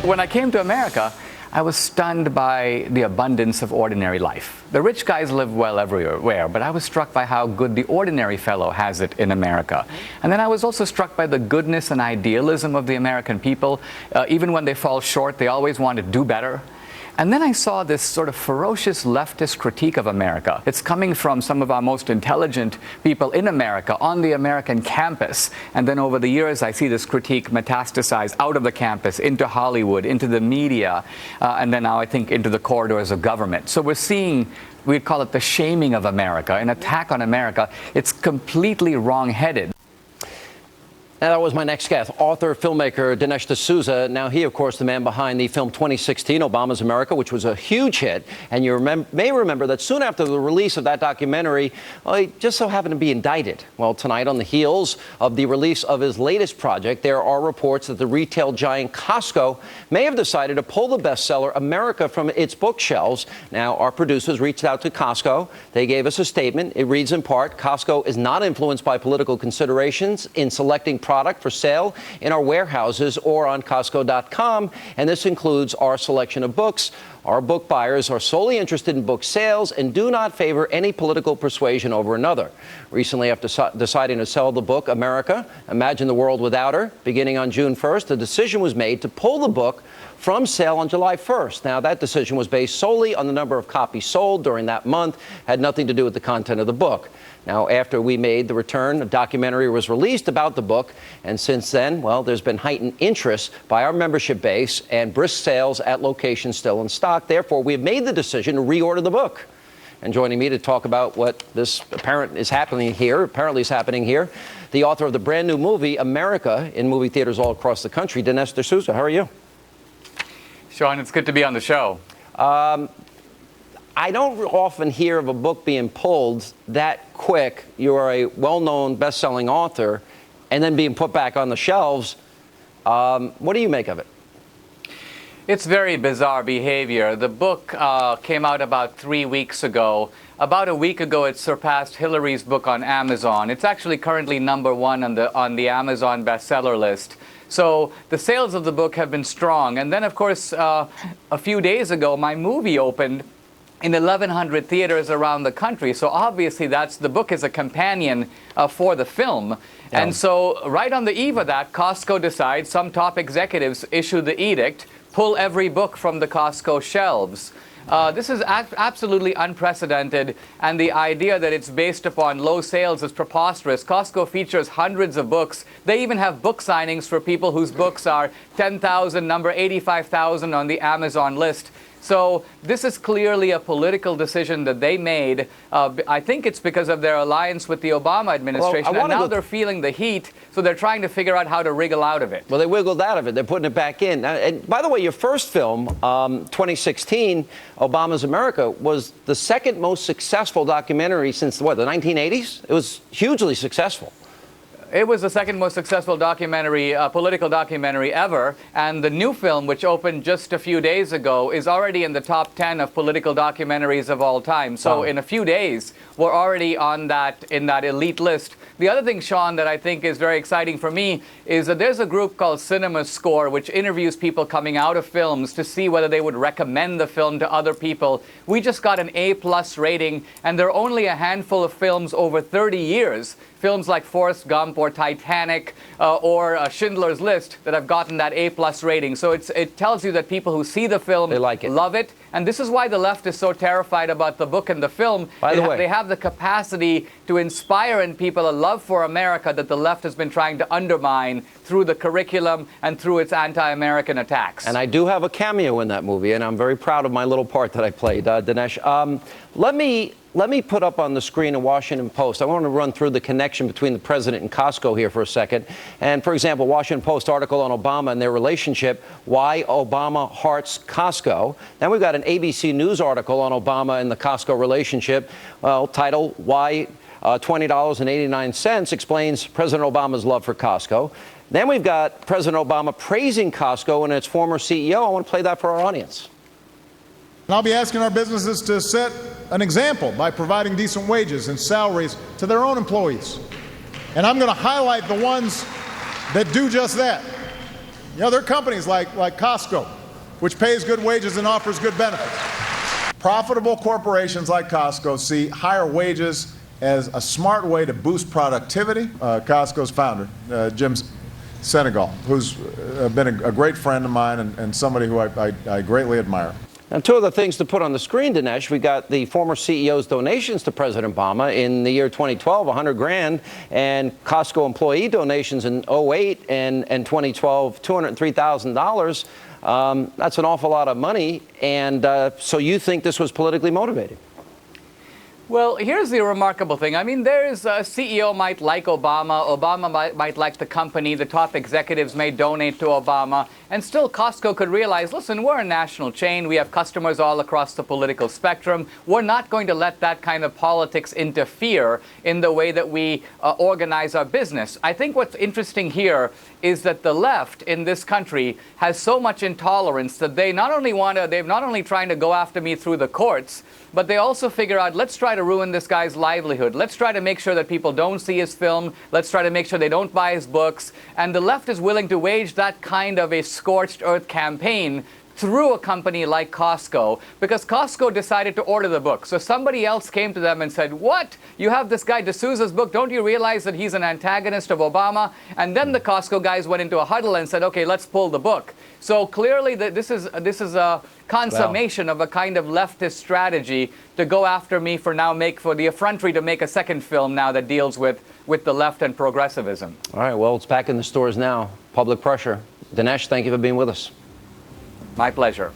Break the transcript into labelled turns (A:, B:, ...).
A: When I came to America, I was stunned by the abundance of ordinary life. The rich guys live well everywhere, but I was struck by how good the ordinary fellow has it in America. And then I was also struck by the goodness and idealism of the American people. Even when they fall short, they always want to do better. And then I saw this sort of ferocious leftist critique of America. It's coming from some of our most intelligent people in America on the American campus. And then over the years, I see this critique metastasize out of the campus, into Hollywood, into the media, and then now I think into the corridors of government. So we're seeing, we'd call it the shaming of America, an attack on America. It's completely wrong-headed.
B: Now, that was my next guest, author, filmmaker Dinesh D'Souza. Now, he, of course, the man behind the film 2016, Obama's America, which was a huge hit. And you may remember that soon after the release of that documentary, he just so happened to be indicted. Well, tonight, on the heels of the release of his latest project, there are reports that the retail giant Costco may have decided to pull the bestseller America from its bookshelves. Now, our producers reached out to Costco. They gave us a statement. It reads in part, Costco is not influenced by political considerations in selecting product for sale in our warehouses or on Costco.com, and this includes our selection of books. Our book buyers are solely interested in book sales and do not favor any political persuasion over another. Recently, after deciding to sell the book, America, Imagine the World Without Her, beginning on June 1st, the decision was made to pull the book from sale on July 1st. Now, that decision was based solely on the number of copies sold during that month, had nothing to do with the content of the book. Now, after we made the return, a documentary was released about the book, and since then, well, there's been heightened interest by our membership base and brisk sales at locations still in stock. Therefore, we have made the decision to reorder the book. And joining me to talk about what this apparently is happening here, the author of the brand new movie, America, in movie theaters all across the country, Dinesh D'Souza. How are you?
A: Sean, it's good to be on the show.
B: I don't often hear of a book being pulled that quick. You are a well-known, best-selling author, and then being put back on the shelves. What do you make of it?
A: It's very bizarre behavior. The book came out about 3 weeks ago. About a week ago, it surpassed Hillary's book on Amazon. It's actually currently #1 on the Amazon bestseller list. So the sales of the book have been strong. And then, of course, a few days ago, my movie opened in 1,100 theaters around the country. So obviously the book is a companion for the film. Yeah. And so right on the eve of that, Costco decides, some top executives issue the edict, pull every book from the Costco shelves. This is absolutely unprecedented, and the idea that it's based upon low sales is preposterous. Costco features hundreds of books. They even have book signings for people whose books are 10,000, number 85,000 on the Amazon list. So this is clearly a political decision that they made. I think it's because of their alliance with the Obama administration. Well, and now they're feeling the heat, so they're trying to figure out how to wriggle out of it.
B: Well, they wiggled out of it. They're putting it back in. And by the way, your first film, 2016, Obama's America, was the second most successful documentary since, the 1980s? It was hugely successful.
A: It was the second most successful documentary, political documentary ever. And the new film, which opened just a few days ago, is already in the top 10 of political documentaries of all time. So in a few days, we're already in that elite list. The other thing, Sean, that I think is very exciting for me is that there's a group called Cinema Score, which interviews people coming out of films to see whether they would recommend the film to other people. We just got an A+ rating, and there are only a handful of films over 30 years, films like Forrest Gump or Titanic or Schindler's List, that have gotten that A+ rating. So it tells you that people who see the film love it. And this is why the left is so terrified about the book and the film.
B: By the way,
A: they have the capacity to inspire in people a love for America that the left has been trying to undermine through the curriculum and through its anti-American attacks.
B: And I do have a cameo in that movie, and I'm very proud of my little part that I played, Dinesh. Let me put up on the screen a Washington Post. I want to run through the connection between the president and Costco here for a second. And, for example, Washington Post article on Obama and their relationship, Why Obama Hearts Costco. Then we've got an ABC News article on Obama and the Costco relationship, titled, Why $20.89 Explains President Obama's Love for Costco. Then we've got President Obama praising Costco and its former CEO. I want to play that for our audience.
C: And I'll be asking our businesses to set an example by providing decent wages and salaries to their own employees. And I'm going to highlight the ones that do just that. You know, there are companies like Costco, which pays good wages and offers good benefits. Profitable corporations like Costco see higher wages as a smart way to boost productivity. Costco's founder, Jim Senegal, who's been a great friend of mine and somebody who I greatly admire.
B: And two other things to put on the screen, Dinesh. We got the former CEO's donations to President Obama in the year 2012, 100 grand, and Costco employee donations in 08 and 2012, $203,000. That's an awful lot of money. And so you think this was politically motivated?
A: Well, here's the remarkable thing. I mean, there's a CEO might like Obama, Obama might like the company, the top executives may donate to Obama, and still Costco could realize, listen, we're a national chain, we have customers all across the political spectrum, we're not going to let that kind of politics interfere in the way that we organize our business. I think what's interesting here is that the left in this country has so much intolerance that they're not only trying to go after me through the courts, but they also figure out, let's try to ruin this guy's livelihood. Let's try to make sure that people don't see his film. Let's try to make sure they don't buy his books. And the left is willing to wage that kind of a scorched earth campaign through a company like Costco, because Costco decided to order the book. So somebody else came to them and said, what? You have this guy D'Souza's book. Don't you realize that he's an antagonist of Obama? And then the Costco guys went into a huddle and said, okay, let's pull the book. So clearly this is a consummation of a kind of leftist strategy to go after me for the effrontery to make a second film now that deals with the left and progressivism.
B: All right, well, it's back in the stores now. Public pressure. Dinesh, thank you for being with us.
A: My pleasure.